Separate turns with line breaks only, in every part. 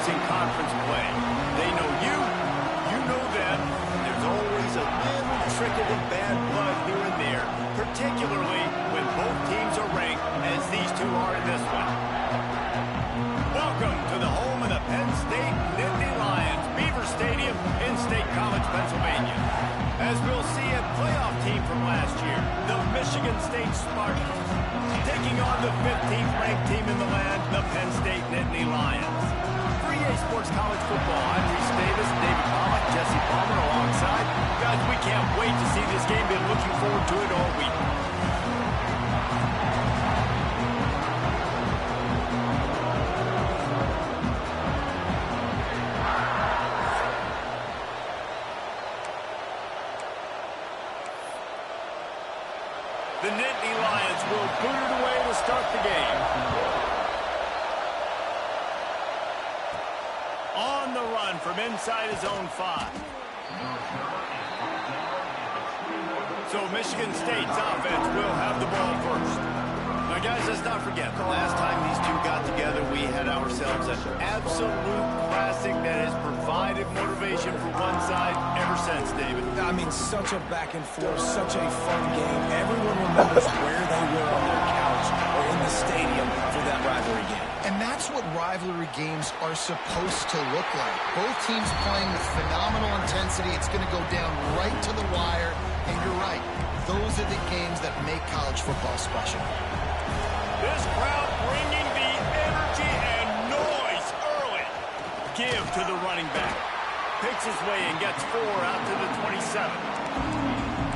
opponents in conference play. They know you, you know them, and there's always a little trickle of bad blood here and there, particularly when both teams are ranked, as these two are in this one. Welcome to the home of the Penn State Nittany Lions, Beaver Stadium in State College, Pennsylvania. As we'll see, a playoff team from last year, the Michigan State Spartans, taking on the 15th ranked team in the land, the Penn State Nittany Lions. For EA Sports College Football, I'm Reese Davis, David Pollock, Jesse Palmer alongside. Guys, we can't wait to see this game. Been looking forward to it all week. The Nittany Lions will boot it away to start the game. On the run from inside his own 5. So Michigan State's offense will have the ball first. Now, guys, let's not forget, the last time these two got together, we had ourselves an absolute classic that has provided motivation for one side ever since, David.
I mean, such a back and forth, such a fun game. Everyone remembers where they were on their couch or in the stadium for that rivalry game.
And that's what rivalry games are supposed to look like. Both teams playing with phenomenal intensity. It's going to go down right to the wire. And you're right, those are the games that make college football special.
This crowd bringing the energy and noise early. Give to the running back. Picks his way and gets 4 out to the 27.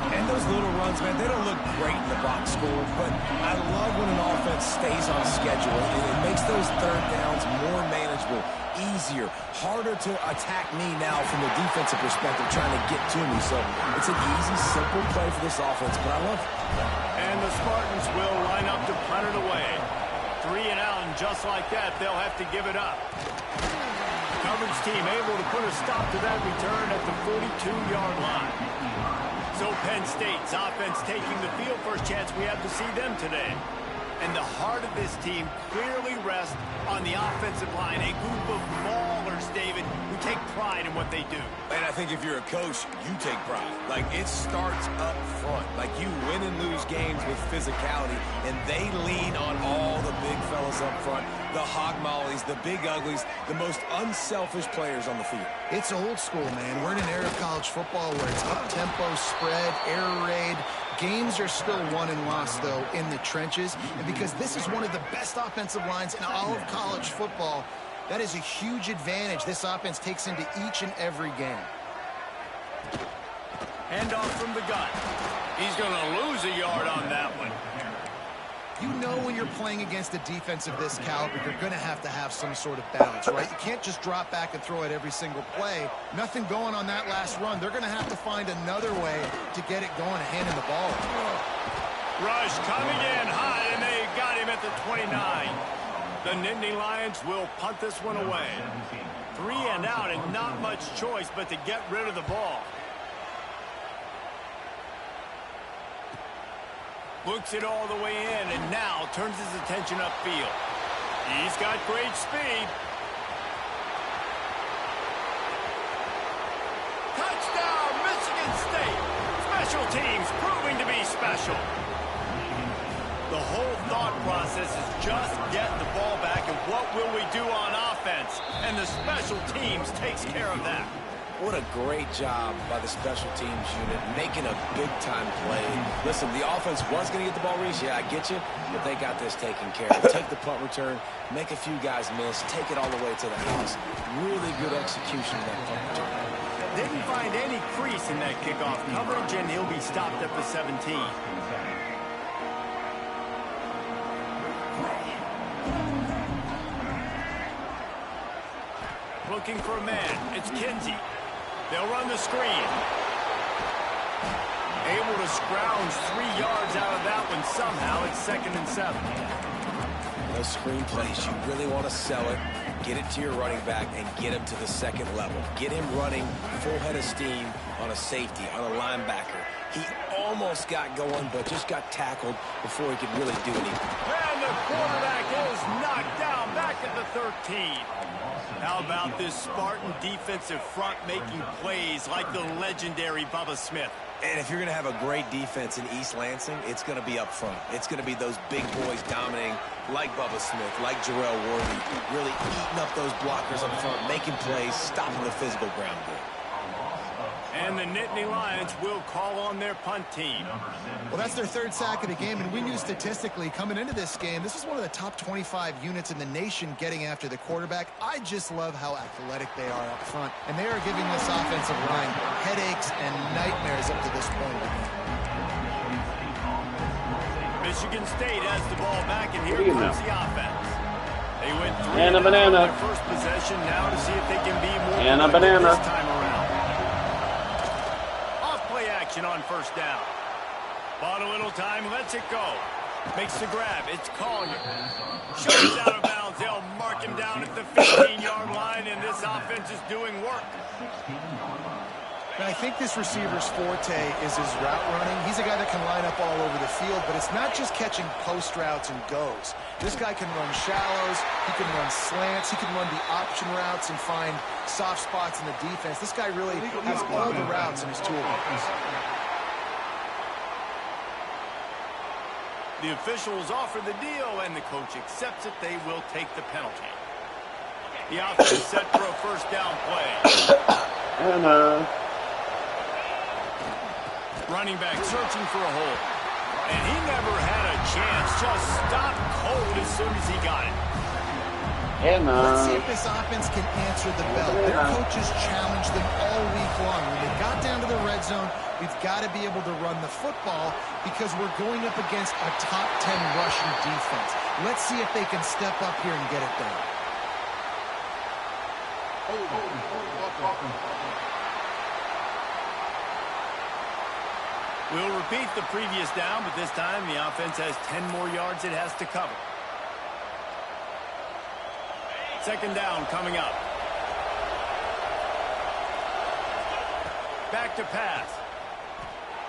And those little runs, man, they don't look great in the box score, but I love when an offense stays on schedule. It makes those third downs more manageable, easier, harder to attack me now from the defensive perspective, trying to get to me. So it's an easy, simple play for this offense, but I love it.
And the Spartans will line up to punt it away. 3 and out, and just like that, they'll have to give it up. Coverage team able to put a stop to that return at the 42-yard line. So Penn State's offense taking the field. First chance we have to see them today. And the heart of this team clearly rests on the offensive line. A group of maulers, David, who take pride in what they do.
And I think if you're a coach, you take pride. Like, it starts up front. Like, you win and lose games with physicality, and they lean on all the big fellas up front, the hog mollies, the big uglies, the most unselfish players on the field.
It's old school, man. We're in an era of college football where it's up-tempo, spread, air raid. Games are still won and lost, though, in the trenches. And because this is one of the best offensive lines in all of college football, that is a huge advantage this offense takes into each and every game.
Handoff from the gun. He's going to lose a yard on that one.
You know when you're playing against a defense of this caliber, you're going to have some sort of balance, right? You can't just drop back and throw it every single play. Nothing going on that last run. They're going to have to find another way to get it going and hand him the ball.
Rush coming in high, and they got him at the 29. The Nittany Lions will punt this one away. 3 and out, and not much choice but to get rid of the ball. Looks it all the way in, and now turns his attention upfield. He's got great speed. Touchdown, Michigan State. Special teams proving to be special. The whole thought process is just getting the ball back, and what will we do on offense? And the special teams takes care of that.
What a great job by the special teams unit, making a big-time play. Listen, the offense was going to get the ball, Reese. Yeah, I get you, but they got this taken care of. Take the punt return, make a few guys miss, take it all the way to the house. Really good execution of that punt return.
Didn't find any crease in that kickoff coverage, and he'll be stopped at the 17. Looking for a man. It's Kinsey. They'll run the screen. Able to scrounge 3 yards out of that one somehow. It's 2nd and 7.
Those screen plays, you really want to sell it, get it to your running back, and get him to the second level. Get him running full head of steam on a safety, on a linebacker. He almost got going, but just got tackled before he could really do anything.
And the quarterback is knocked down back at the 13. How about this Spartan defensive front making plays like the legendary Bubba Smith?
And if you're going to have a great defense in East Lansing, it's going to be up front. It's going to be those big boys dominating like Bubba Smith, like Jarrell Worthy, really eating up those blockers up front, making plays, stopping the physical ground game.
And the Nittany Lions will call on their punt team.
Well, that's their third sack of the game, and we knew statistically coming into this game, this is one of the top 25 units in the nation getting after the quarterback. I just love how athletic they are up front, and they are giving this offensive line headaches and nightmares up to this point of the game.
Michigan State has the ball back, and here comes the offense. They went 3
and a banana.
On their first possession now to see if they can be more
and a banana
this time around. Action on first down. Bought a little time, lets it go. Makes the grab. It's Collier. Shows out of bounds. They'll mark him down at the 15-yard line, and this offense is doing work.
And I think this receiver's forte is his route running. He's a guy that can line up all over the field, but it's not just catching post routes and goes. This guy can run shallows, he can run slants, he can run the option routes and find soft spots in the defense. This guy really has all the routes in his toolbox.
The officials offer the deal, and the coach accepts it. They will take the penalty. The offense set for a first down play.
and
Running back searching for a hole. And he never had a chance. Just stopped cold as soon as he got it.
Let's see if this offense can answer the bell. Their coaches challenged them all week long. When they got down to the red zone, we've got to be able to run the football because we're going up against a top 10 rushing defense. Let's see if they can step up here and get it done.
We'll repeat the previous down, but this time the offense has 10 more yards it has to cover. Second down coming up. Back to pass.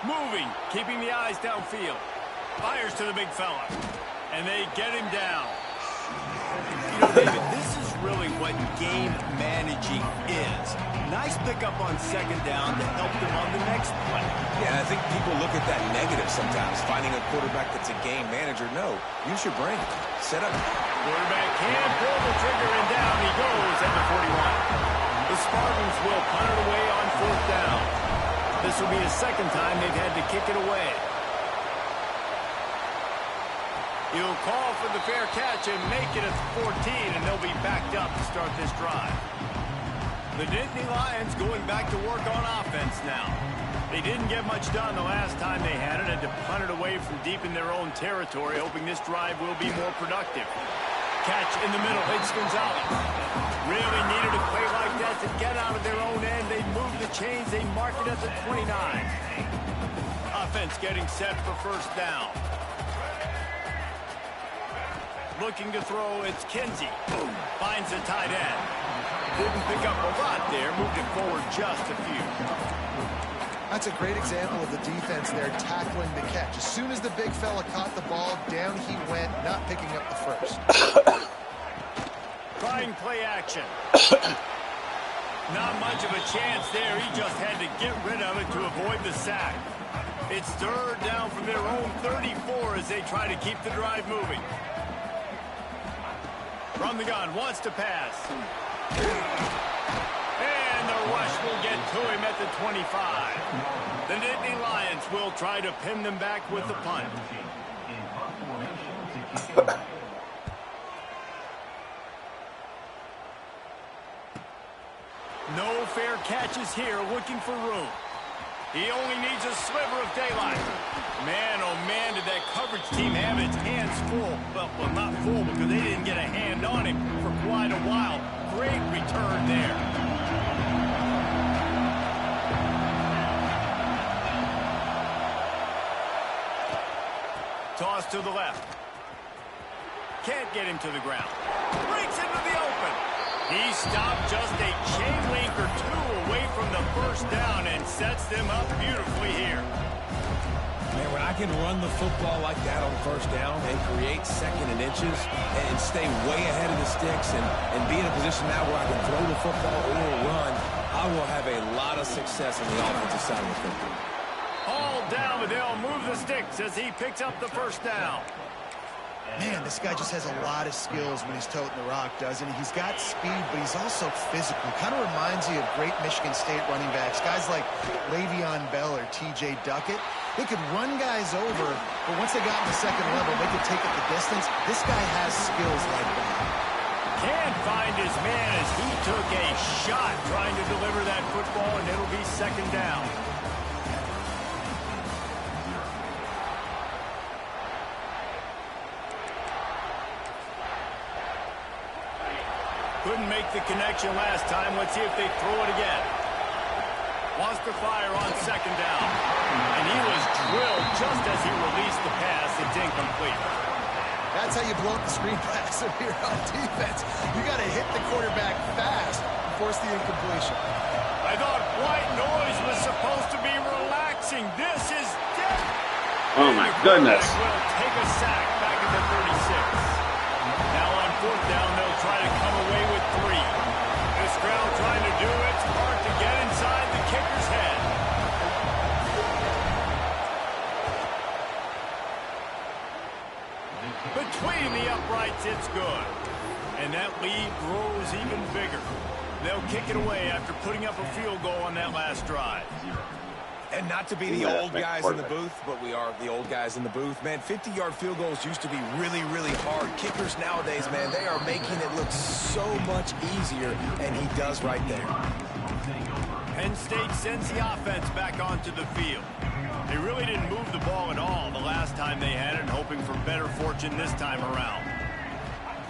Moving, keeping the eyes downfield. Fires to the big fella. And they get him down. You know, David, this is really what game managing is. Nice pickup on second down to help them on the next play.
Yeah, I think people look at that negative sometimes, finding a quarterback that's a game manager. No, use your brain. Set up.
Quarterback can pull the trigger, and down he goes at the 41. The Spartans will punt it away on fourth down. This will be the second time they've had to kick it away. He'll call for the fair catch and make it at 14, and they'll be backed up to start this drive. The Nittany Lions going back to work on offense now. They didn't get much done the last time they had it, had to punt it away from deep in their own territory, hoping this drive will be more productive. Catch in the middle, it's Gonzalez. Really needed a play like that to get out of their own end. They move the chains, they mark it at the 29. Offense getting set for first down. Looking to throw, it's Kinsey. Finds the tight end. Didn't pick up a lot there, moved it forward just a few.
That's a great example of the defense there tackling the catch. As soon as the big fella caught the ball, down he went, not picking up the first.
Trying play action. Not much of a chance there. He just had to get rid of it to avoid the sack. It's third down from their own 34 as they try to keep the drive moving. From the gun, wants to pass. And the rush will get to him at the 25. The Nittany Lions will try to pin them back with the punt. No fair catches here, looking for room. He only needs a sliver of daylight. Man, oh man, did that coverage team have its hands full. Well, not full because they didn't get a hand on him for quite a while. Great return there. Toss to the left. Can't get him to the ground. Breaks into the open. He stopped just a chain link or two away from the first down and sets them up beautifully here.
Man, when I can run the football like that on first down and create second and inches and stay way ahead of the sticks and be in a position now where I can throw the football or run, I will have a lot of success on the offensive side of the football.
All down, but they'll move the sticks as he picks up the first down.
Man, this guy just has a lot of skills when he's toting the rock, doesn't he? He's got speed, but he's also physical. Kind of reminds you of great Michigan State running backs. Guys like Le'Veon Bell or T.J. Duckett. They could run guys over, but once they got in the second level, they could take it the distance. This guy has skills like that.
Can't find his man as he took a shot trying to deliver that football, and it'll be second down. Couldn't make the connection last time. Let's see if they throw it again. Wants to fire on second down. And he was drilled just as he released the pass. It's incomplete.
That's how you blow up the screen pass if you're on defense. You got to hit the quarterback fast and force the incompletion.
I thought white noise was supposed to be relaxing. This is dead.
Oh, my goodness.
Will take a sack back at the 36. Now on fourth down, they'll try to come away with 3. This crowd trying to do its part to get inside the kicker's head. Between the uprights, it's good. And that lead grows even bigger. They'll kick it away after putting up a field goal on that last drive.
And not to be the old guys in the booth, but we are the old guys in the booth. Man, 50-yard field goals used to be really, really hard. Kickers nowadays, man, they are making it look so much easier, and he does right there.
Penn State sends the offense back onto the field. They really didn't move the ball at all the last time they had it, and hoping for better fortune this time around.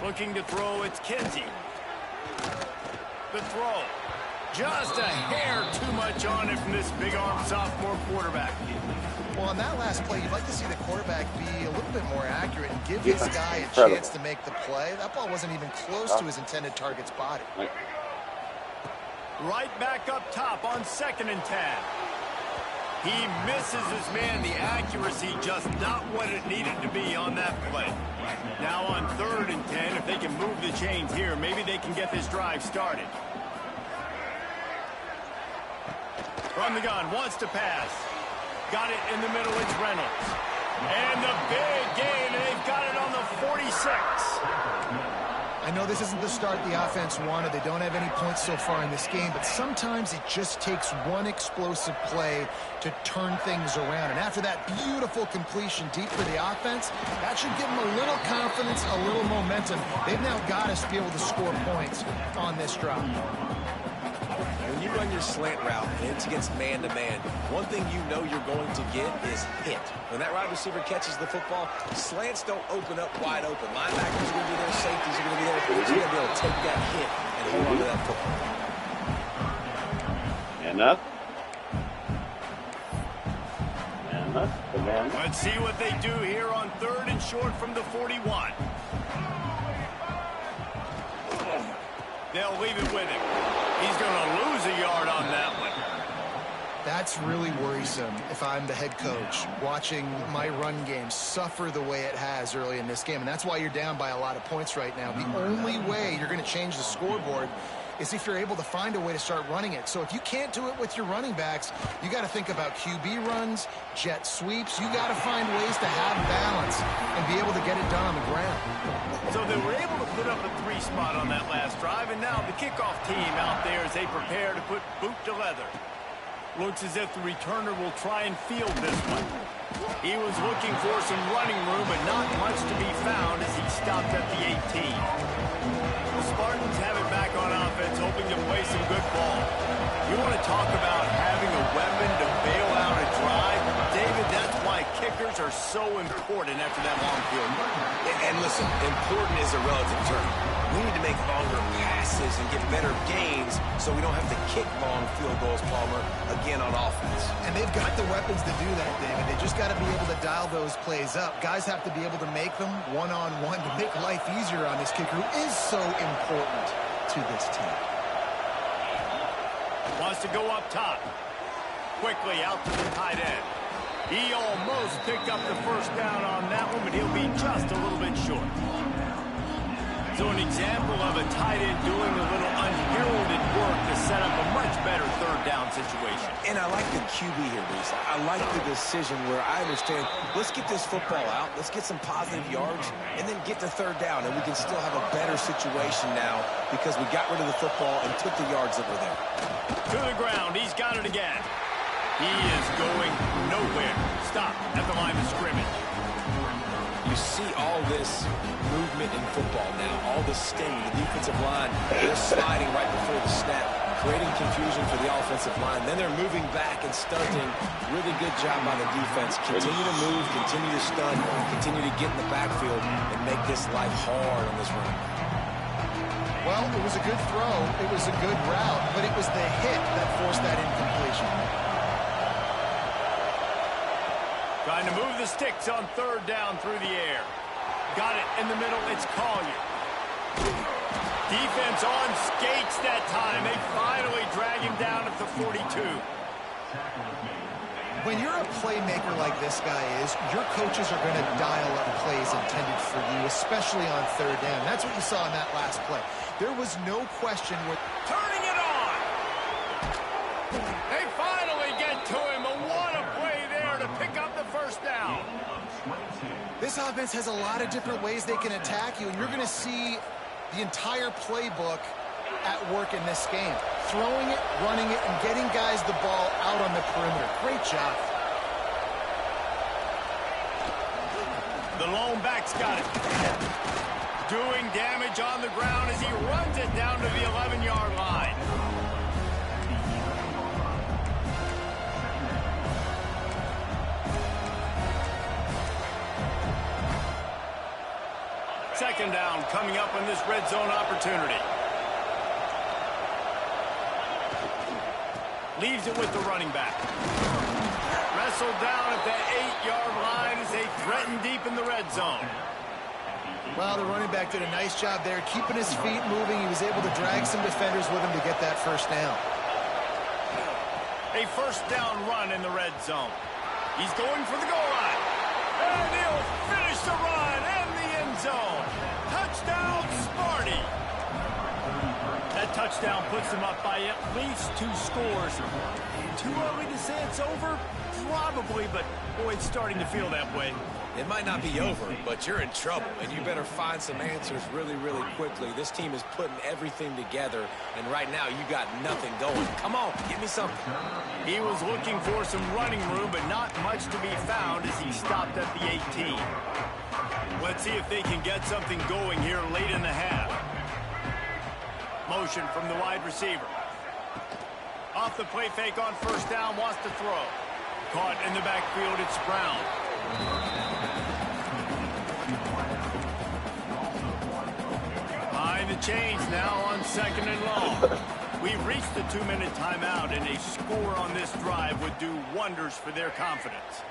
Looking to throw, it's Kinsey. The throw. Just a hair too much on it from this big-arm sophomore quarterback.
Well, on that last play, you'd like to see the quarterback be a little bit more accurate and give his guy a chance to make the play. That ball wasn't even close to his intended target's body.
Right back up top on 2nd and 10. He misses his man. The accuracy just not what it needed to be on that play. Now on 3rd and 10, if they can move the chains here, maybe they can get this drive started. From the gun, wants to pass. Got it in the middle, it's Reynolds. And the big gain, and they've got it on the 46.
I know this isn't the start the offense wanted. They don't have any points so far in this game, but sometimes it just takes one explosive play to turn things around. And after that beautiful completion deep for the offense, that should give them a little confidence, a little momentum. They've now got us to be able to score points on this drive.
When you run your slant route and it's against man-to-man, one thing you know you're going to get is hit. When that wide receiver catches the football, slants don't open up wide open. Linebackers are going to be there, safeties are going to be there. You're going to be able to take that hit and hold on to that football.
And up. And up. Again.
Let's see what they do here on 3rd and short from the 41. They'll leave it with him. He's going to lose a yard on that one.
That's really worrisome if I'm the head coach, watching my run game suffer the way it has early in this game. And that's why you're down by a lot of points right now. The only way you're going to change the scoreboard is if you're able to find a way to start running it. So if you can't do it with your running backs, you got to think about QB runs, jet sweeps. You got to find ways to have balance and be able to get it done on the ground.
So they were able to put up a 3 spot on that last drive, and now the kickoff team out there as they prepare to put boot to leather. Looks as if the returner will try and field this one. He was looking for some running room, but not much to be found as he stopped at the 18. The Spartans have it back on offense, hoping to play some good ball. You want to talk about having a weapon to bail out a drive? David, that's why kickers are so important after that long field.
And listen, important is a relative term. We need to make longer passes and get better gains so we don't have to kick long field goals, Palmer, again on offense.
And they've got the weapons to do that, David. They just got to be able to dial those plays up. Guys have to be able to make them one-on-one to make life easier on this kicker who is so important to this team.
Wants to go up top. Quickly out to the tight end. He almost picked up the first down on that one, but he'll be just a little bit short. So an example of a tight end doing a little unheralded work to set up a much better third down situation.
And I like the QB here, Deuce. I like the decision where I understand, let's get this football out, let's get some positive yards, and then get to third down, and we can still have a better situation now because we got rid of the football and took the yards that were there.
To the ground, he's got it again. He is going nowhere. Stop at the line of scrimmage.
You see all this movement in football now, all the sting, the defensive line, they're sliding right before the snap, creating confusion for the offensive line. Then they're moving back and stunting. Really good job by the defense. Continue to move, continue to stunt, continue to get in the backfield and make this life hard on this run.
Well, it was a good throw. It was a good route, but it was the hit that forced that incompletion.
Trying to move the sticks on third down through the air. Got it in the middle. It's Collier. Defense on skates that time. They finally drag him down at the 42.
When you're a playmaker like this guy is, your coaches are going to dial up plays intended for you, especially on third down. That's what you saw in that last play. There was no question.
Turning it on. They finally get to him. What a play there to pick up the first down.
This offense has a lot of different ways they can attack you, and you're going to see the entire playbook at work in this game. Throwing it, running it, and getting guys the ball out on the perimeter. Great job.
The lone back's got it. Doing damage on the ground as he runs it down to the 11-yard line. Second down coming up on this red zone opportunity. Leaves it with the running back. Wrestled down at the 8-yard line as they threaten deep in the red zone.
Well, the running back did a nice job there, keeping his feet moving. He was able to drag some defenders with him to get that first down.
A first down run in the red zone. He's going for the goal line. And he'll finish the run in the end zone. Touchdown, Sparty. That touchdown puts them up by at least 2 scores. Too early to say it's over? Probably, but boy, it's starting to feel that way.
It might not be over, but you're in trouble, and you better find some answers really, really quickly. This team is putting everything together, and right now you got nothing going. Come on, give me something.
He was looking for some running room, but not much to be found as he stopped at the 18. Let's see if they can get something going here late in the half. Motion from the wide receiver. Off the play fake on first down, wants to throw. Caught in the backfield, it's Brown. Behind the chains now on second and long. We've reached the 2-minute timeout, and a score on this drive would do wonders for their confidence.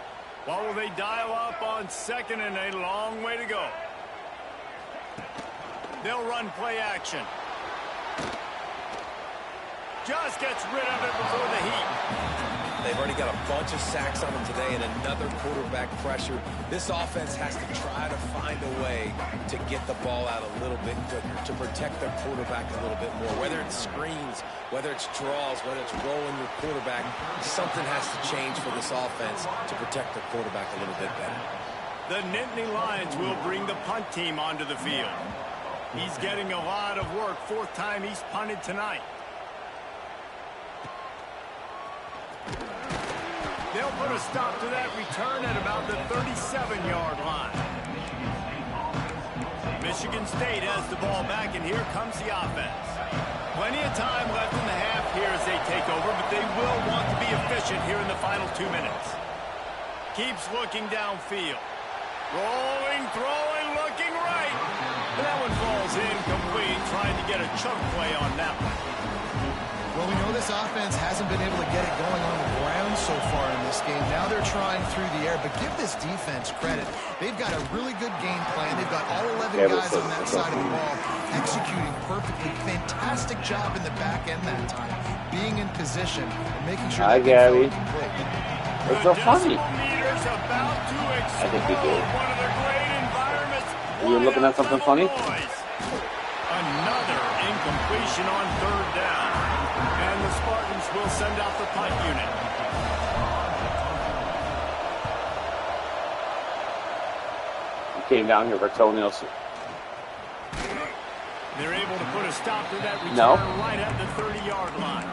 What will they dial up on second and a long way to go? They'll run play action. Just gets rid of it before the heat.
They've already got a bunch of sacks on them today and another quarterback pressure. This offense has to try to find a way to get the ball out a little bit quicker, to protect their quarterback a little bit more. Whether it's screens, whether it's draws, whether it's rolling your quarterback, something has to change for this offense to protect their quarterback a little bit better.
The Nittany Lions will bring the punt team onto the field. He's getting a lot of work. 4th time he's punted tonight. They'll put a stop to that return at about the 37-yard line. Michigan State has the ball back, and here comes the offense. Plenty of time left in the half here as they take over, but they will want to be efficient here in the final 2 minutes. Keeps looking downfield. Rolling, throwing, looking right. That one falls incomplete, trying to get a chunk play on that one.
Well, we know this offense hasn't been able to get it going on the ground so far in this game. Now they're trying through the air, but give this defense credit. They've got a really good game plan. They've got all 11 guys on that side of the ball executing perfectly. Fantastic job in the back end that time, being in position and making sure
Hi,
that
Gabby.
complete.
It's so funny.
I
think we do.
Are
you looking at something funny?
Another incompletion on third down. And the Spartans will send out the punt unit.
He came down here for toenails.
They're able to put a stop to that return right at the 30-yard line.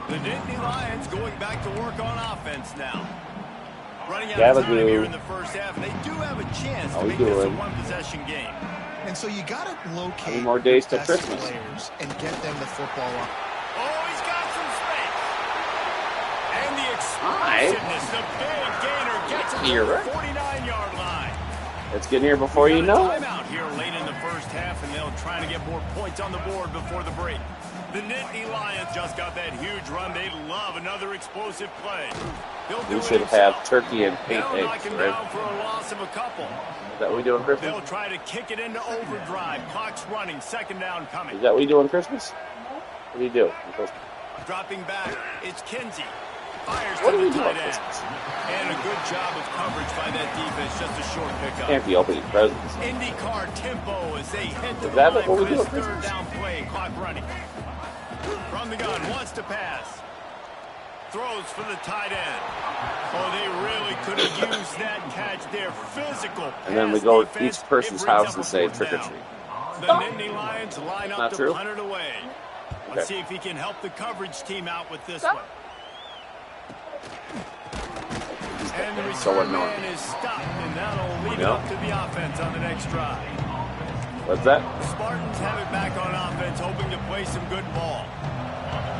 The Nittany Lions going back to work on offense now. Running out of time here in the first half, and they do have a chance to make this a one-possession game.
And so you got to locate
more days to
best
Christmas
players and get them the football up.
Oh, he's got some space. And the explosiveness, the big gainer gets it to the 49-yard line.
Let's get here before you know it.
Timeout here late in the first half, and they'll try to get more points on the board before the break. The Nittany Lions just got that huge run. They love another explosive play.
We should have turkey and paint eggs, right?
Down for a loss of a couple.
Is that what we do on Christmas?
They'll try to kick it into overdrive. Clock's running. Second down coming.
Is that what we do on Christmas? What do you do?
Dropping back, it's Kinsey. Fires
What
to
do we
the
do on
tight end.
Christmas?
And a good job of coverage by that defense. Just a short pickup.
Can't be opening presents.
IndyCar tempo as they head to
Is
the
that
line
what we
for
do
this
on
third
Christmas?
down play. Clock running. From the gun, wants to pass. Throws for the tight end. Oh, they really could have used that catch there. Physical.
And then we go to each person's house and say trick or treat.
The Nittany Lions line up
Not
to
true?
punt it away. Let's see if he can help the coverage team out with this one. And the return man is stopped, and that'll lead it up to the offense on the next drive.
What's that?
The Spartans have it back on offense, hoping to play some good ball.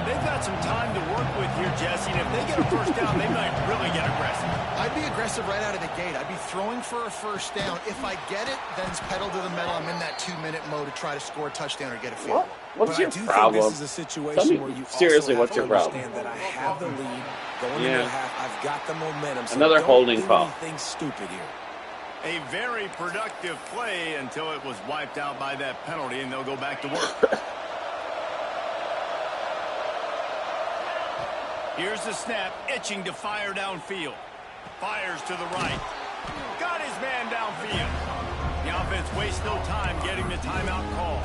They've got some time to work with here, Jesse, and if they get a first down, they might really get aggressive.
I'd be aggressive right out of the gate. I'd be throwing for a first down. If I get it, then it's pedal to the metal. I'm in that 2-minute mode to try to score a touchdown or get a field goal.
What's your
I do
problem?
think this is a situation where you
Seriously,
also
what's your
have to
problem?
understand that I have the lead going into the half. I've got the momentum. So
Another
don't
holding
do
call.
anything stupid here.
A very productive play until it was wiped out by that penalty, and they'll go back to work. Here's the snap, itching to fire downfield. Fires to the right. Got his man downfield. The offense wastes no time getting the timeout call.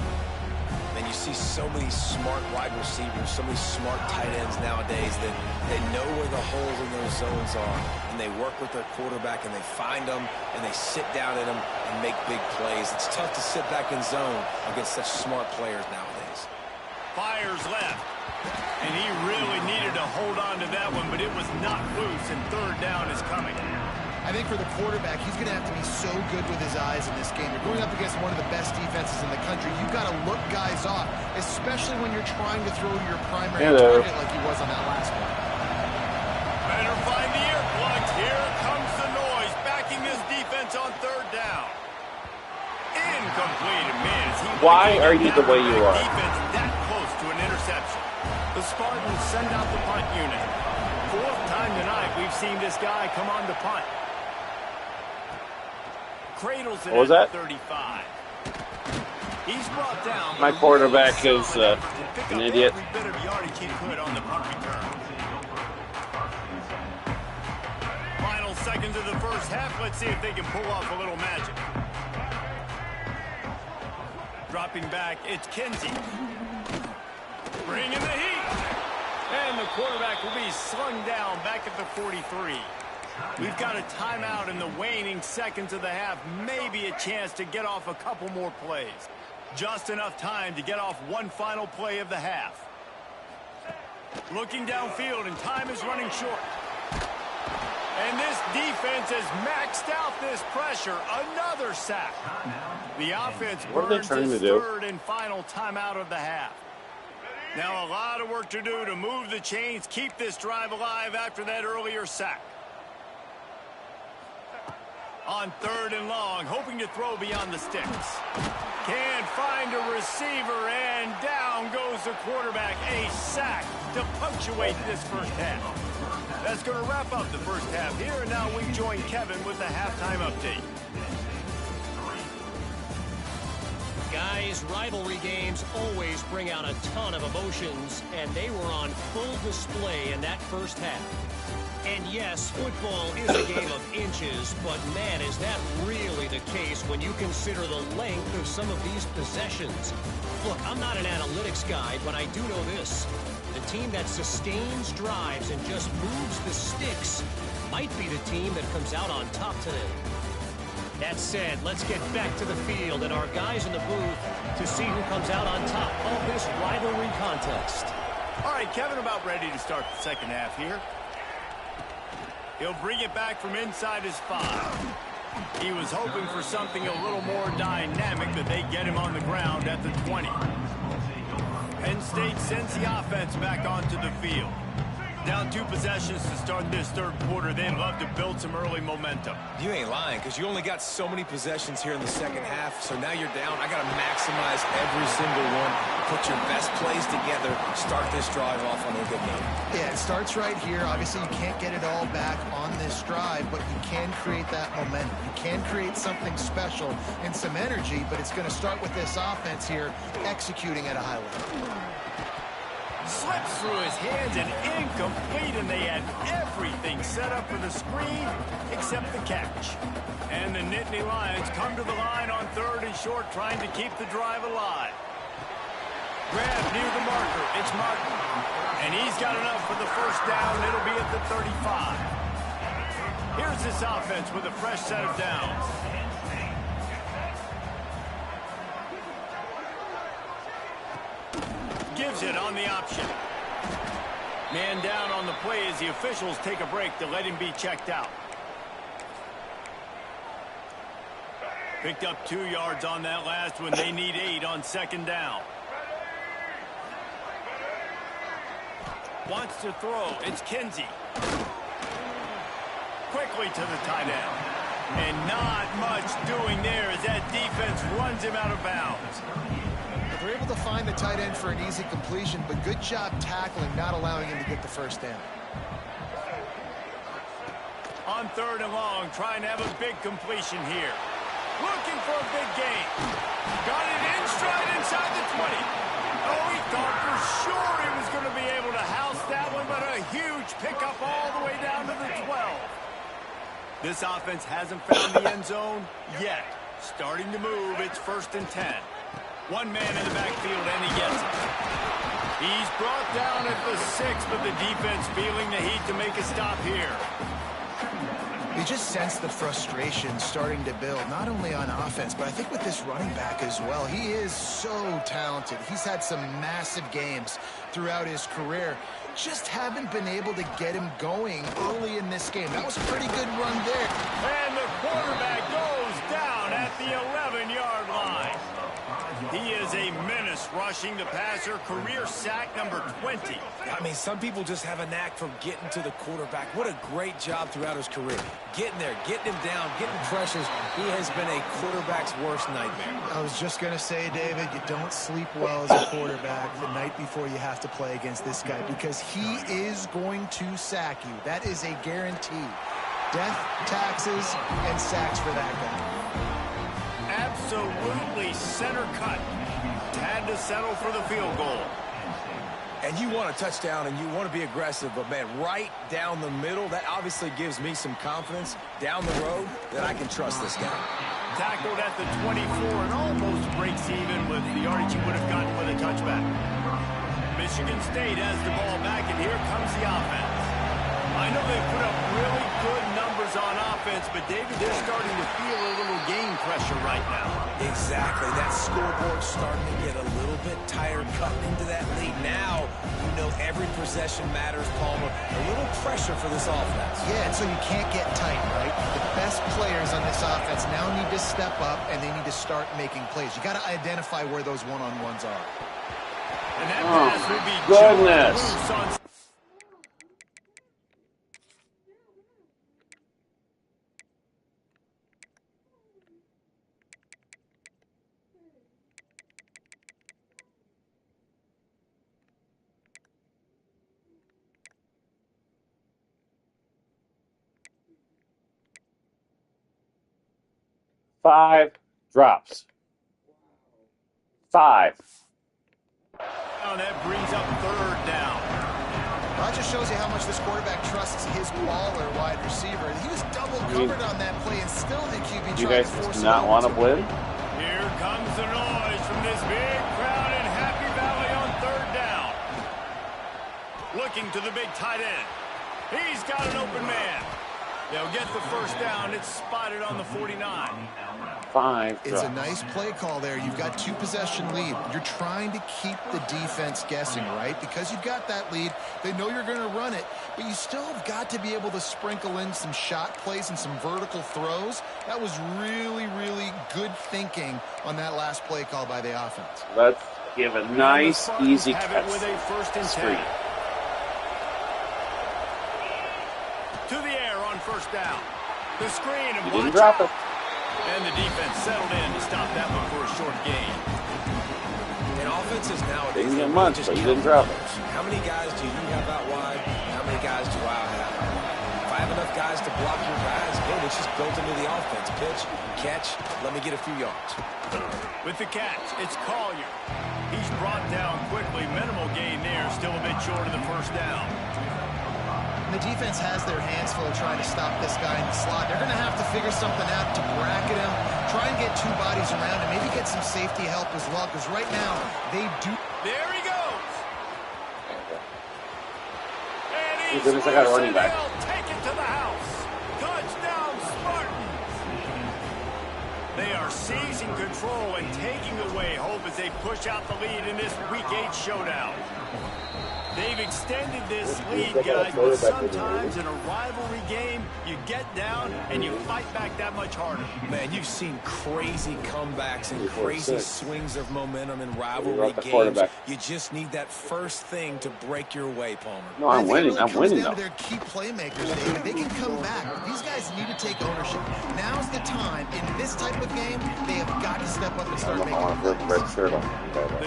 And you see so many smart wide receivers, so many smart tight ends nowadays that they know where the holes in those zones are, and they work with their quarterback, and they find them, and they sit down in them and make big plays. It's tough to sit back in zone against such smart players nowadays.
Fires left. And he really needed to hold on to that one, but it was not loose, and third down is coming.
I think for the quarterback, he's going to have to be so good with his eyes in this game. You're going up against one of the best defenses in the country. You've got to look guys off, especially when you're trying to throw to your primary target like he was on that last one.
Better find the earplugs. Here comes the noise, backing this defense on third down. Incomplete. Man,
why are you the way you are?
Defense that close to an interception. The Spartans send out the punt unit. Fourth time tonight we've seen this guy come on to punt. Cradles it at 35. He's brought down.
My quarterback is an idiot.
Every bit of yardage he could on the punt return. Final seconds of the first half. Let's see if they can pull off a little magic. Dropping back, it's Kinsey. Bringing the heat. And the quarterback will be slung down back at the 43. We've got a timeout in the waning seconds of the half. Maybe a chance to get off a couple more plays. Just enough time to get off one final play of the half. Looking downfield, and time is running short. And this defense has maxed out this pressure. Another sack. The offense burns its third and final timeout of the half. Now a lot of work to do to move the chains, keep this drive alive after that earlier sack. On third and long, hoping to throw beyond the sticks. Can't find a receiver, and down goes the quarterback. A sack to punctuate this first half. That's going to wrap up the first half here, and now we join Kevin with the halftime update.
Guys, rivalry games always bring out a ton of emotions, and they were on full display in that first half. And yes, football is a game of inches, but man, is that really the case when you consider the length of some of these possessions. Look, I'm not an analytics guy, but I do know this. The team that sustains drives and just moves the sticks might be the team that comes out on top today. That said, let's get back to the field and our guys in the booth to see who comes out on top of this rivalry contest.
All right, Kevin about ready to start the second half here. He'll bring it back from inside his 5. He was hoping for something a little more dynamic, but they get him on the ground at the 20. Penn State sends the offense back onto the field. Down 2 possessions to start this third quarter. They'd love to build some early momentum.
You ain't lying, because you only got so many possessions here in the second half, so now you're down. I got to maximize every single one. Put your best plays together. Start this drive off on a good note.
Yeah, it starts right here. Obviously, you can't get it all back on this drive, but you can create that momentum. You can create something special and some energy, but it's going to start with this offense here executing at a high level.
Slips through his hands and incomplete, and they had everything set up for the screen except the catch. And the Nittany Lions come to the line on 3rd and short, trying to keep the drive alive. Grab near the marker. It's Martin. And he's got enough for the first down. It'll be at the 35. Here's this offense with a fresh set of downs. Gives it on the option. Man down on the play as the officials take a break to let him be checked out. Picked up 2 yards on that last one. They need 8 on 2nd down. Wants to throw. It's Kinsey. Quickly to the tight end. And not much doing there as that defense runs him out of bounds.
They're able to find the tight end for an easy completion, but good job tackling, not allowing him to get the first down.
On 3rd and long, trying to have a big completion here. Looking for a big gain. Got it in stride inside the 20. Oh, he thought for sure he was going to be able to house that one, but a huge pickup all the way down to the 12. This offense hasn't found the end zone yet. Starting to move, it's 1st and 10. 1 man in the backfield, and he gets it. He's brought down at the 6, but the defense feeling the heat to make a stop here.
You just sense the frustration starting to build, not only on offense, but I think with this running back as well. He is so talented. He's had some massive games throughout his career. Just haven't been able to get him going early in this game. That was a pretty good run there.
And the quarterback goes down at the 11-yard line. He is a menace rushing the passer. Career sack number 20.
I mean, some people just have a knack for getting to the quarterback. What a great job throughout his career. Getting there, getting him down, getting pressures. He has been a quarterback's worst nightmare.
I was just going to say, David, you don't sleep well as a quarterback the night before you have to play against this guy because he is going to sack you. That is a guarantee. Death, taxes, and sacks for that guy.
Absolutely center cut. Had to settle for the field goal.
And you want a touchdown and you want to be aggressive, but man, right down the middle, that obviously gives me some confidence down the road that I can trust this guy.
Tackled at the 24 and almost breaks even with the yardage he would have gotten with a touchback. Michigan State has the ball back, and here comes the offense. I know they've put up really good numbers on offense, but David, they're starting to feel a little game pressure right now.
Exactly. That scoreboard's starting to get a little bit tired cutting into that lead. Now, you know every possession matters, Palmer. A little pressure for this offense.
Yeah, and so you can't get tight, right? The best players on this offense now need to step up, and they need to start making plays. You got to identify where those one-on-ones are.
And that pass will be
goodness.
loose on.
Five drops. 5.
up third down.
That just shows you how much this quarterback trusts his baller wide receiver. He was double covered on that play, and still the QB
You
tried
guys
to force
do not want to win?
Here comes the noise from this big crowd in Happy Valley on third down. Looking to the big tight end. He's got an open man. They'll get the first down. It's spotted on the 49.
5
It's a nice play call there. You've got 2-possession lead. You're trying to keep the defense guessing, right? Because you've got that lead. They know you're going to run it, but you still have got to be able to sprinkle in some shot plays and some vertical throws. That was really, really good thinking on that last play call by the offense.
Let's give a nice, easy catch.
With a first and 10. To the air on first down. The screen and
you didn't drop it.
And the defense settled in to stop that one for a short gain.
And offenses nowadays,
Didn't get much, but you didn't drop it.
How many guys do you have out wide? How many guys do I have? If I have enough guys to block your guys, boom, it's just built into the offense. Pitch, catch, let me get a few yards.
With the catch, it's Collier. He's brought down quickly. Minimal gain there, still a bit short of the first down.
The defense has their hands full trying to stop this guy in the slot. They're going to have to figure something out to bracket him, try and get 2 bodies around him, maybe get some safety help as well, because right now they do.
There he goes. And
As soon as I got a running back.
Take it to the house. Touchdown, Spartans. They are seizing control and taking away hope as they push out the lead in this Week 8 showdown. They've extended this lead, guys, but sometimes in a rivalry game, you get down and you fight back that much harder.
Man, you've seen crazy comebacks and crazy swings of momentum in rivalry games. You just need that first thing to break your way, Palmer.
No, I'm winning. I'm winning, though.
Their key playmakers, David. They can come back. These guys need to take ownership. Now's the time. In this type of game, they have got to step up and start making plays.
The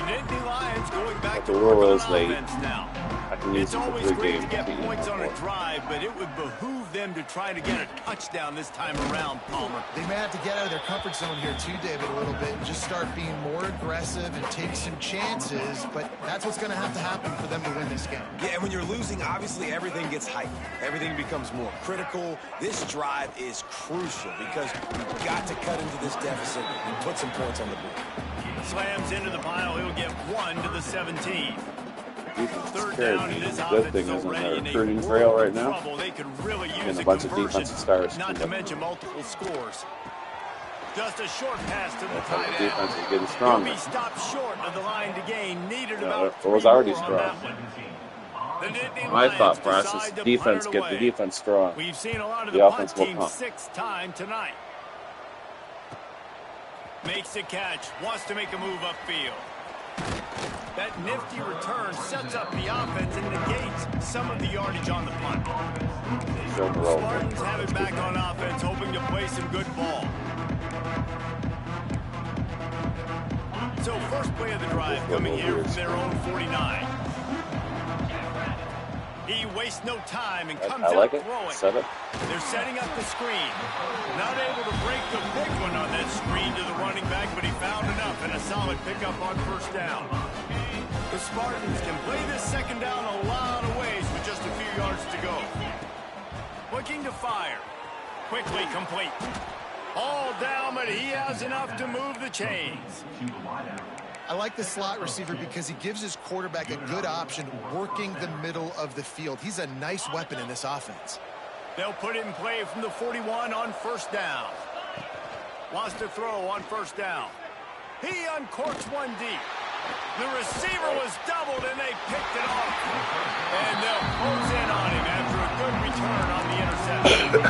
Nittany Lions going back to
the
work
rule
on
is they
offense now.
I can use
It's
it for
always
3
great
games.
to get points on a drive, but it would behoove them to try to get a touchdown this time around, Palmer.
They may have to get out of their comfort zone here too, David, a little bit, and just start being more aggressive and take some chances, but that's what's going to have to happen for them to win this game.
Yeah, and when you're losing, obviously everything gets hyped. Everything becomes more critical. This drive is crucial because you've got to cut into this deficit and put some points on the board.
Slams into the pile. He'll get 1 to the 17.
Third down in this good thing is on their recruiting trail right now.
They could really use
And a bunch of defensive stars.
Not to mention multiple scores. Just a short pass to the
That's how
tight
the
end.
defense is getting
He'll
stronger.
be stopped short of the line to gain. Needed
Yeah,
about
it
3
was already
more on
strong.
that one. The Nittany
My
Lions
thought process,
decide to
defense,
punt it
get the
away.
defense strong.
We've seen a lot of
The
the
offense
punt
will
team
come.
6th time tonight. Makes the catch. Wants to make a move upfield. That nifty return sets up the offense and negates some of the yardage on the punt. Spartans have it back on offense, hoping to play some good ball. So first play of the drive coming here from their own 49. He wastes no time and comes out throwing. They're setting up the screen. Not able to break the big one on that screen to the running back, but he found enough and a solid pickup on first down. The Spartans can play this second down a lot of ways with just a few yards to go. Looking to fire. Quickly complete. All down, but he has enough to move the chains.
I like the slot receiver because he gives his quarterback a good option working the middle of the field. He's a nice weapon in this offense.
They'll put it in play from the 41 on first down. Wants to throw on first down. He uncorks one deep. The receiver was doubled, and they picked it off. And they'll close in on him after a good return on the interception.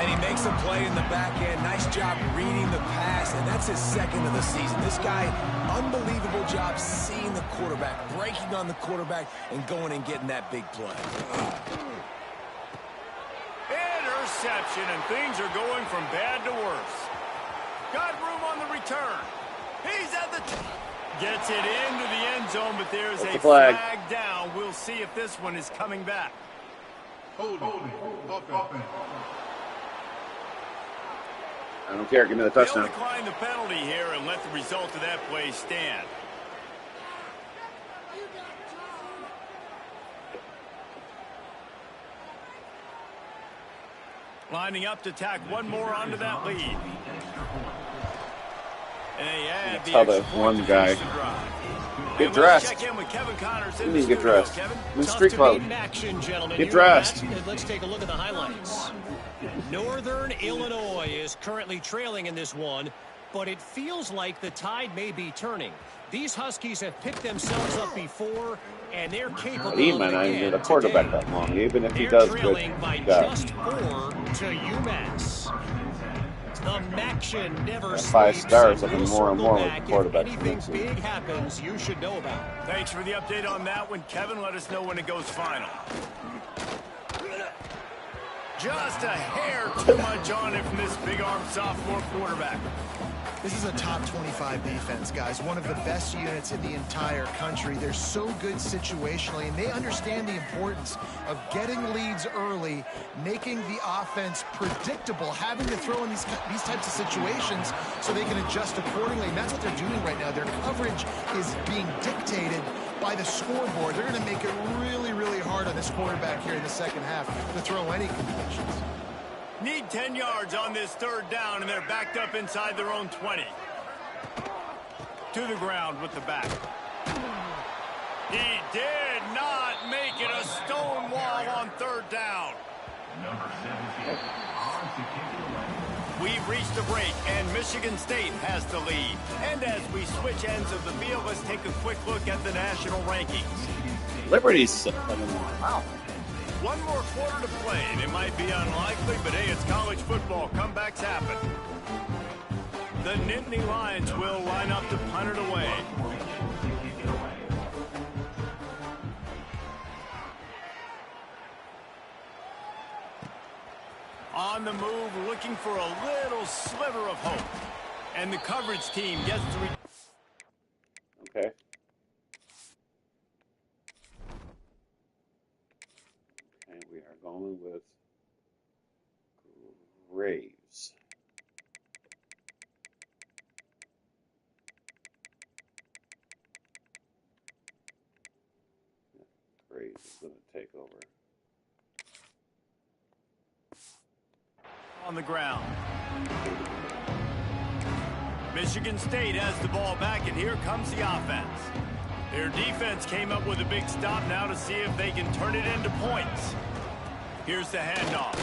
And he makes a play in the back end. Nice job reading the pass, and that's his 2nd of the season. This guy, unbelievable job seeing the quarterback, breaking on the quarterback, and going and getting that big play.
Interception, and things are going from bad to worse. Got room on the return. He's at the gets it into the end zone, but there's a flag down. We'll see if this one is coming back.
Hold it.
I don't care. Give me the touchdown.
They'll decline the penalty here and let the result of that play stand. Lining up to tack one more onto that lead. And they add
tell that one guy, get dressed. You need to get dressed. In the street club. Get dressed.
Let's take a look at the highlights. Northern Illinois is currently trailing in this one, but it feels like the tide may be turning. These Huskies have picked themselves up before, and they're capable
He
of
might
it
not
again
even get a quarterback
today.
that long, even if he
They're
does good.
trailing by just 4 to UMass. The Maction never
At 5
sleeps,
stars,
and
looking
we'll
more and
circle
more with
back
the quarterback
if anything
next
big
week.
happens you should know about.
Thanks for the update on that one, Kevin. Let us know when it goes final. Just a hair too much on it from this big-arm sophomore quarterback.
This is a top 25 defense, guys. One of the best units in the entire country. They're so good situationally, and they understand the importance of getting leads early, making the offense predictable, having to throw in these types of situations so they can adjust accordingly. And that's what they're doing right now. Their coverage is being dictated by the scoreboard. They're going to make it really, really hard on this quarterback here in the second half to throw any completions.
Need 10 yards on this third down, and they're backed up inside their own 20. To the ground with the back. He did not make it a stone wall on third down. We've reached a break, and Michigan State has the lead. And as we switch ends of the field, let's take a quick look at the national rankings.
Liberty's, wow.
One more quarter to play, and it might be unlikely, but hey, it's college football. Comebacks happen. The Nittany Lions will line up to punt it away. On the move, looking for a little sliver of hope. And the coverage team gets to...
Okay. And we are going with Graves. Graves is going to take over.
On the ground. Michigan State has the ball back, and here comes the offense. Their defense came up with a big stop now to see if they can turn it into points. Here's the handoff.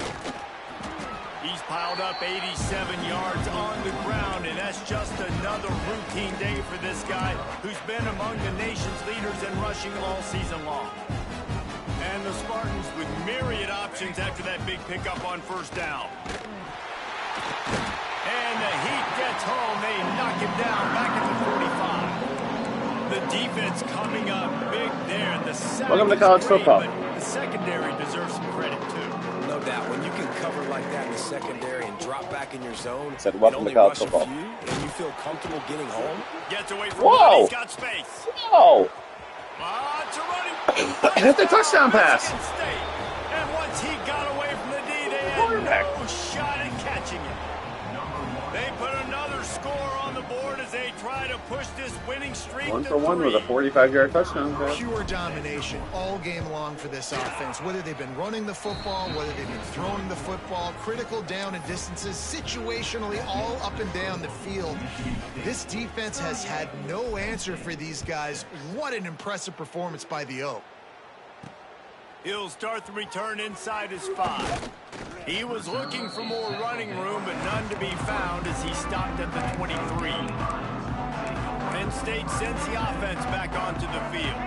He's piled up 87 yards on the ground, and that's just another routine day for this guy who's been among the nation's leaders in rushing all season long. And the Spartans with myriad options after that big pickup on first down. And the heat gets home. They knock him down back at the 45. The defense coming up big there. The
Welcome to college football.
The secondary deserves some credit, too.
No doubt. When you can cover like that in the secondary and drop back in your zone,
Said, welcome to college football.
And you feel comfortable getting home.
Gets away from
Whoa!
He's got space.
Whoa!
It's a running.
Hit the touchdown pass.
And once he got away from the D, they had no shot at catching it. They put another score on the board as they try to push this winning streak.
1 for 1 with a 45-yard touchdown pass.
Pure domination all game long for this offense. Whether they've been running the football, whether they've been throwing the football, critical down and distances, situationally all up and down the field. This defense has had no answer for these guys. What an impressive performance by the O.
He'll start the return inside his 5. He was looking for more running room, but none to be found as he stopped at the 23. Penn State sends the offense back onto the field.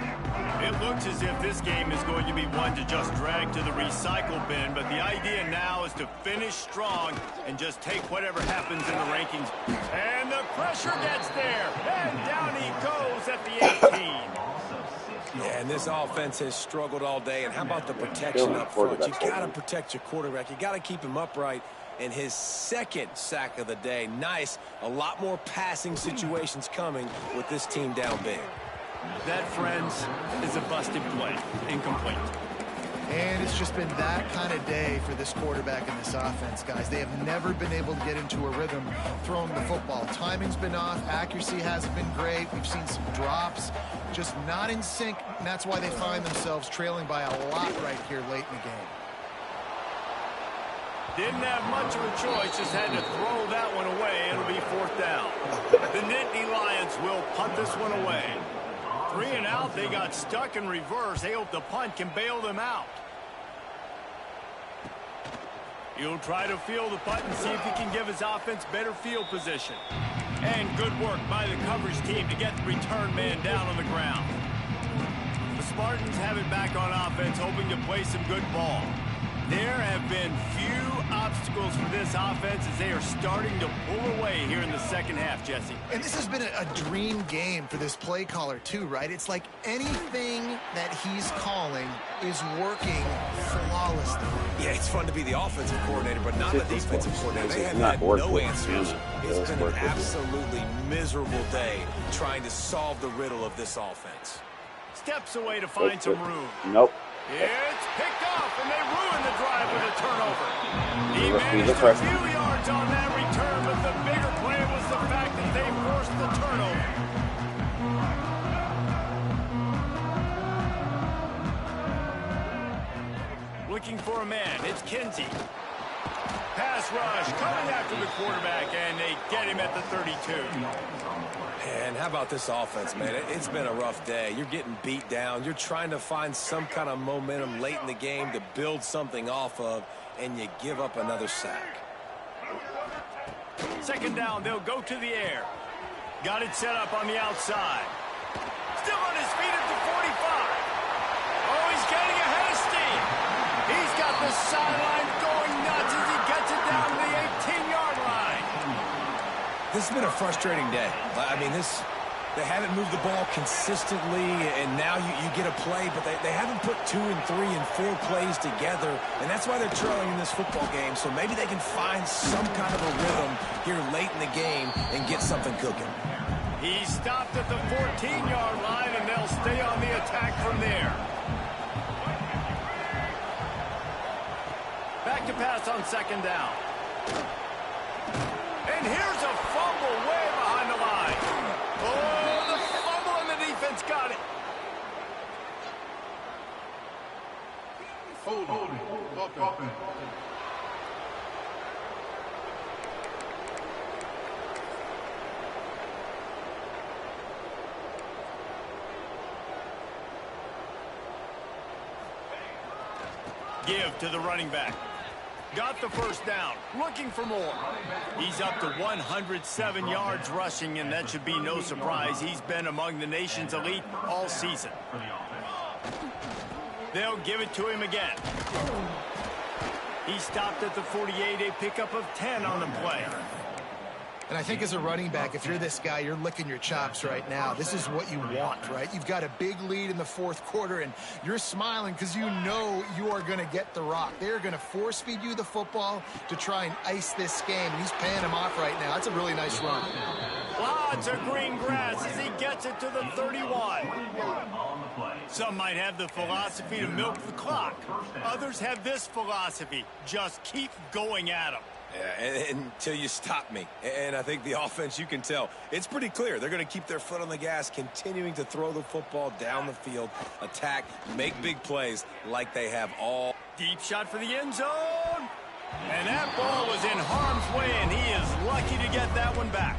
It looks as if this game is going to be one to just drag to the recycle bin, but the idea now is to finish strong and just take whatever happens in the rankings. And the pressure gets there, and down he goes at the 18.
Yeah, and this offense has struggled all day. And how about the protection up front? You got to protect your quarterback. You got to keep him upright. And his second sack of the day. Nice. A lot more passing situations coming with this team down big.
That, friends, is a busted play. Incomplete.
And it's just been that kind of day for this quarterback and this offense, guys. They have never been able to get into a rhythm throwing the football. Timing's been off. Accuracy hasn't been great. We've seen some drops. Just not in sync, and that's why they find themselves trailing by a lot right here late in the game.
Didn't have much of a choice, just had to throw that one away. It'll be 4th down. The Nittany Lions will punt this one away. 3 and out, they got stuck in reverse. They hope the punt can bail them out. He'll try to field the punt and see if he can give his offense better field position. And good work by the coverage team to get the return man down on the ground. The Spartans have it back on offense, hoping to play some good ball. There have been few obstacles for this offense as they are starting to pull away here in the second half, Jesse.
And this has been a dream game for this play caller, too, right? It's like anything that he's calling is working flawlessly.
Yeah, it's fun to be the offensive coordinator, but not the defensive coordinator. They have had
no
answers. It's been an absolutely miserable day trying to solve the riddle of this offense.
Steps away to find some room.
Nope.
It's picked off, and they ruin the drive with a turnover. He managed a few yards on that return, but the bigger play was the fact that they forced the turnover. Looking for a man. It's Kinsey. Pass rush coming after the quarterback, and they get him at the 32.
And how about this offense, man? It's been a rough day. You're getting beat down. You're trying to find some kind of momentum late in the game to build something off of, and you give up another sack.
2nd down, they'll go to the air. Got it set up on the outside. Still on his feet at the 45. Oh, he's getting ahead of steam. He's got the sideline going nuts as he gets it down to the 18-yard line.
This has been a frustrating day. I mean, they haven't moved the ball consistently, and now you get a play, but they haven't put 2 and 3 and 4 plays together, and that's why they're trailing in this football game. So maybe they can find some kind of a rhythm here late in the game and get something cooking.
He stopped at the 14-yard line, and they'll stay on the attack from there. Back to pass on 2nd down. And here's a fumble way behind the line. Oh, the fumble, and the defense got it.
Holding. Offense.
Give to the running back. Got the 1st down. Looking for more. He's up to 107 yards rushing, and that should be no surprise. He's been among the nation's elite all season. They'll give it to him again. He stopped at the 48, a pickup of 10 on the play.
And I think as a running back, if you're this guy, you're licking your chops right now. This is what you want, right? You've got a big lead in the 4th quarter, and you're smiling because you know you are going to get the rock. They're going to force-feed you the football to try and ice this game. He's paying him off right now. That's a really nice run.
Lots of green grass as he gets it to the 31. Some might have the philosophy to milk the clock. Others have this philosophy. Just keep going at him.
Yeah, until you stop me. And I think the offense, you can tell, it's pretty clear. They're going to keep their foot on the gas, continuing to throw the football down the field, attack, make big plays like they have all.
Deep shot for the end zone. And that ball was in harm's way, and he is lucky to get that one back.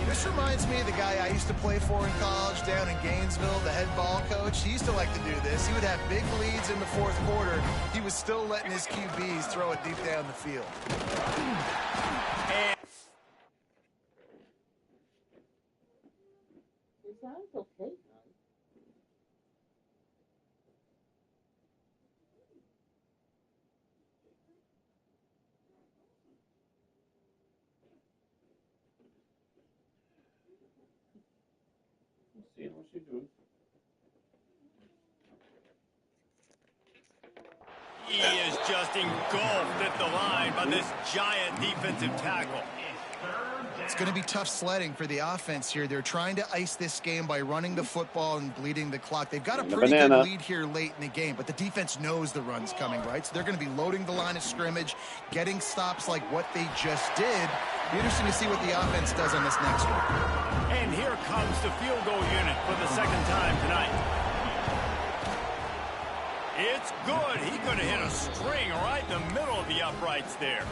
This reminds me of the guy I used to play for in college down in Gainesville, the head ball coach. He used to like to do this. He would have big leads in the 4th quarter. He was still letting his QBs throw it deep down the field.
And
it sounds okay, huh?
Seeing what she's doing.
he is just engulfed at the line by this giant defensive tackle.
It's going to be tough sledding for the offense here. They're trying to ice this game by running the football and bleeding the clock. They've got a pretty good lead here late in the game, but the defense knows the run's coming, right? So they're going to be loading the line of scrimmage, getting stops like what they just did. Be interesting to see what the offense does on this next one.
And here comes the field goal unit for the second time tonight. It's good. He could have hit a string right in the middle of the uprights there.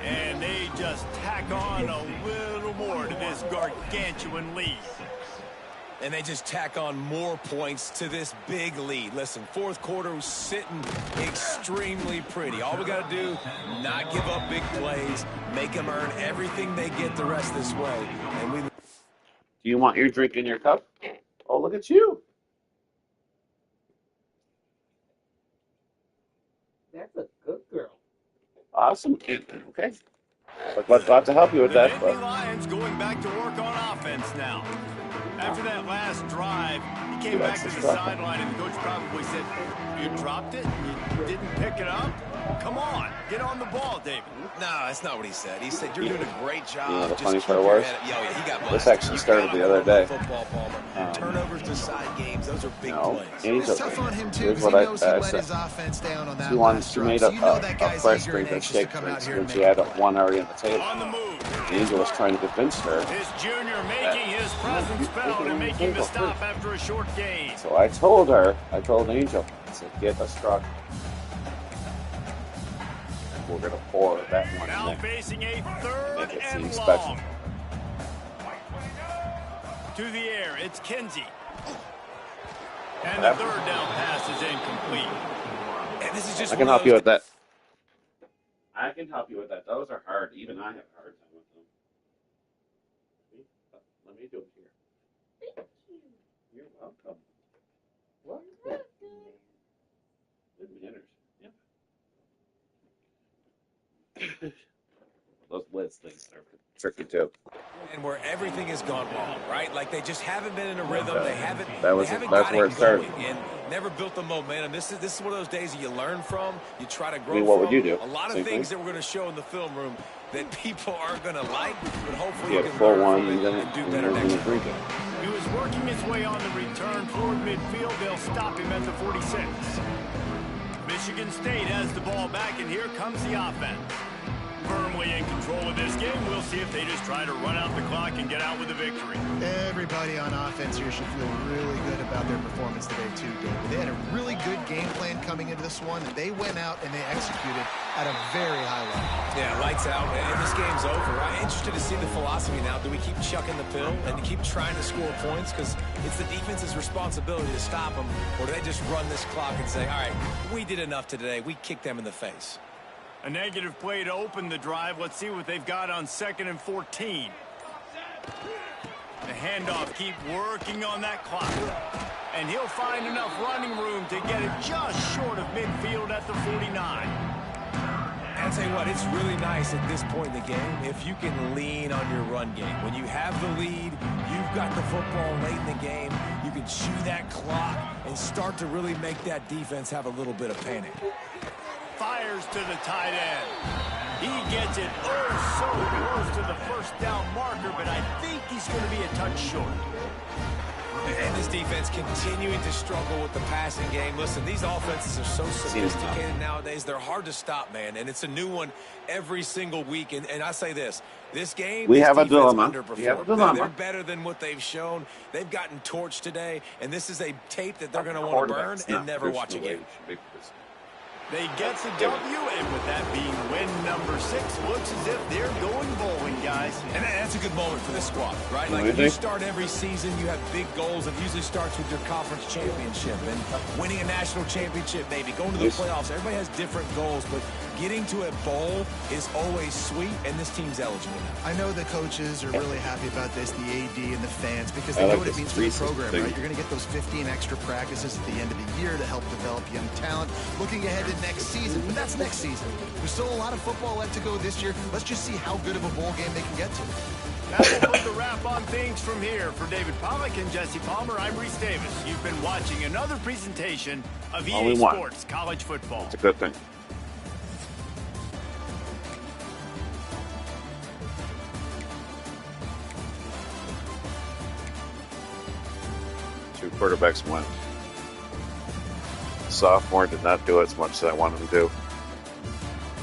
And they just tack on a little more to this gargantuan lead.
And they just tack on more points to this big lead. Listen, fourth quarter was sitting extremely pretty. All we got to do, not give up big plays, make them earn everything they get the rest this way. And we.
Do you want your drink in your cup? Oh, look at you.
That's a good girl.
Awesome. Okay. But glad to help you with
The
that.
Nittany
But
Lions going back to work on offense now. After that last drive, he came back to the sideline, and the coach probably said, "You dropped it? You didn't pick it up? Come on, get on the ball, David."
No, that's not what he said. He said, you're doing a great job.
You know, the
Just
funny
keep
part
your
was,
head up. Yeah, he got
this
blasted.
actually started the other day.
Football, Palmer. Turnovers decide games. Those are big plays.
It's
Angel.
tough on him, too,
Here's
because
what
he knows he let
said.
his offense down on that
She wanted,
last
she
drive.
made
So you know that
a
guy's
fresh
eager and
drink of
anxious to
shake
come out
drinks
here
when
and
she
make
had
a play.
one already on the table.
On the move.
Angel was trying to convince her.
His junior making his presence felt and making the stop after a short gain.
So I told Angel, I said, get a straw. We're going to pour that one
Now
in there.
facing a third
Make it seem
and
special.
long. To the air, it's Kinsey. And the third down pass is incomplete.
And this is just
I can help you with that. I can help you with that. Those are hard. Even I have a hard time with them. Let me do it here.
Thank you.
You're welcome.
What?
Good manners. Yep. Those blitz things are tricky too.
And where everything has gone wrong, right? Like they just haven't been in a rhythm. They haven't.
That's where it started.
And never built the momentum. This is one of those days that you learn from. You try to grow.
I mean, what
from.
would you do?
A lot of
Same
things
thing?
that we're going to show in the film room that people aren't going to like, but hopefully
You
you
had
can
full
learn
one
from
and
it
then
and do
you're
better
going
next
to
time.
drink it.
He was working his way on the return toward midfield. They'll stop him at the 46. Michigan State has the ball back, and here comes the offense. Firmly in control of this game. We'll see if they just try to run out the clock and get out with a victory.
Everybody on offense here should feel really good about their performance today, too, David. They had a really good game plan coming into this one, and they went out and they executed at a very high level.
Yeah, lights out, and this game's over. I'm interested to see the philosophy now. Do we keep chucking the pill and keep trying to score points? Because it's the defense's responsibility to stop them. Or do they just run this clock and say, all right, we did enough today. We kicked them in the face.
A negative play to open the drive. Let's see what they've got on 2nd and 14. The handoff, keep working on that clock. And he'll find enough running room to get it just short of midfield at the 49.
I'll tell you what, it's really nice at this point in the game if you can lean on your run game. When you have the lead, you've got the football late in the game, you can chew that clock and start to really make that defense have a little bit of panic.
Fires to the tight end. He gets it so close to the first down marker, but I think he's going to be a touch short.
And this defense continuing to struggle with the passing game. Listen, these offenses are so sophisticated nowadays. They're hard to stop, man. And it's a new one every single week. And I say this game,
We
this
have a
defense
dilemma.
underperformed.
We have a dilemma.
They're better than what they've shown. They've gotten torched today. And this is a tape that they're going to want to burn and never watch again.
They get the W, and with that being win number 6, looks as if they're going bowling, guys.
And that's a good moment for this squad, right? Like, when you start every season, you have big goals. It usually starts with your conference championship and winning a national championship, maybe going to the playoffs. Everybody has different goals, but getting to a bowl is always sweet, and this team's eligible now.
I know the coaches are really happy about this, the AD and the fans, because they know what it means for the program, right? You're going to get those 15 extra practices at the end of the year to help develop young talent. Looking ahead to next season, but that's next season. There's still a lot of football left to go this year. Let's just see how good of a bowl game they can get to.
That will put the wrap on things from here. For David Pollack and Jesse Palmer, I'm Reese Davis. You've been watching another presentation of EA Sports College Football.
It's a good thing. Two quarterbacks went. Sophomore did not do as much as I wanted him to do.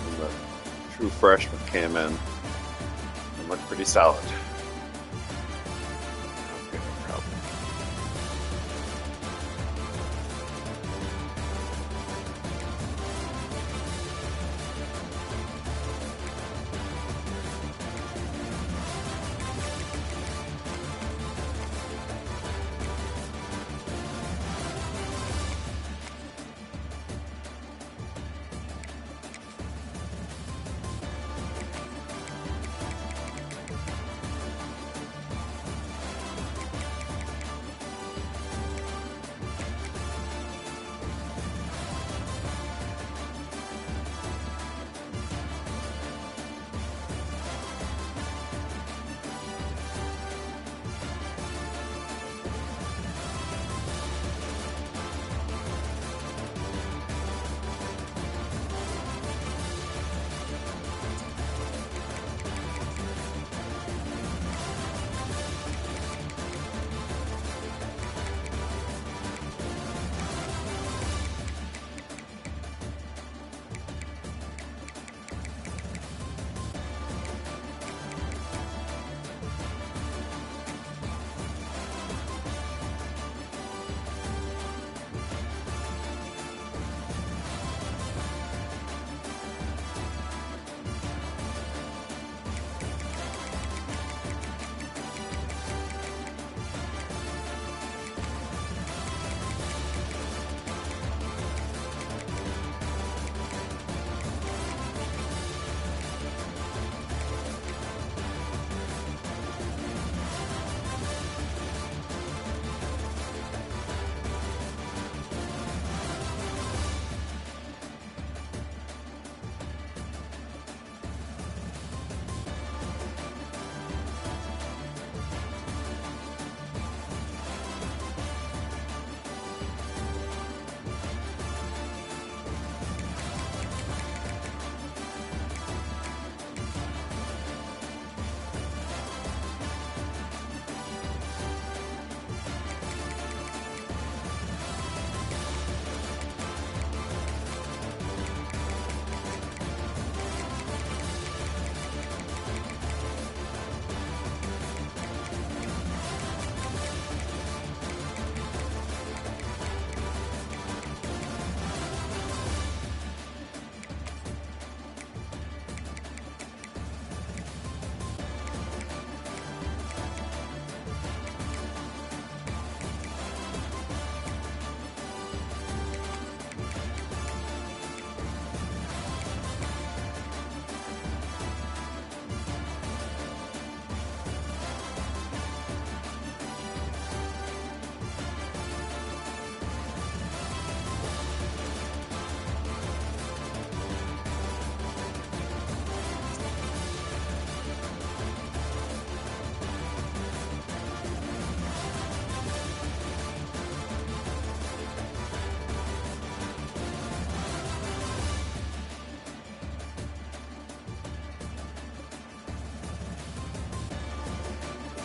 And the true freshman came in and looked pretty solid. Okay, no problem.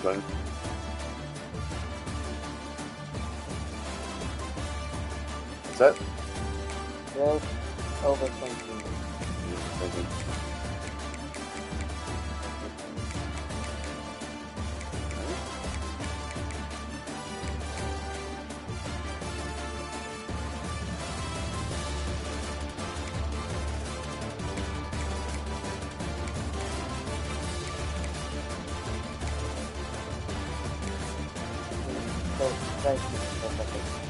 fine. What's that?
Just overthinking. So, thank you.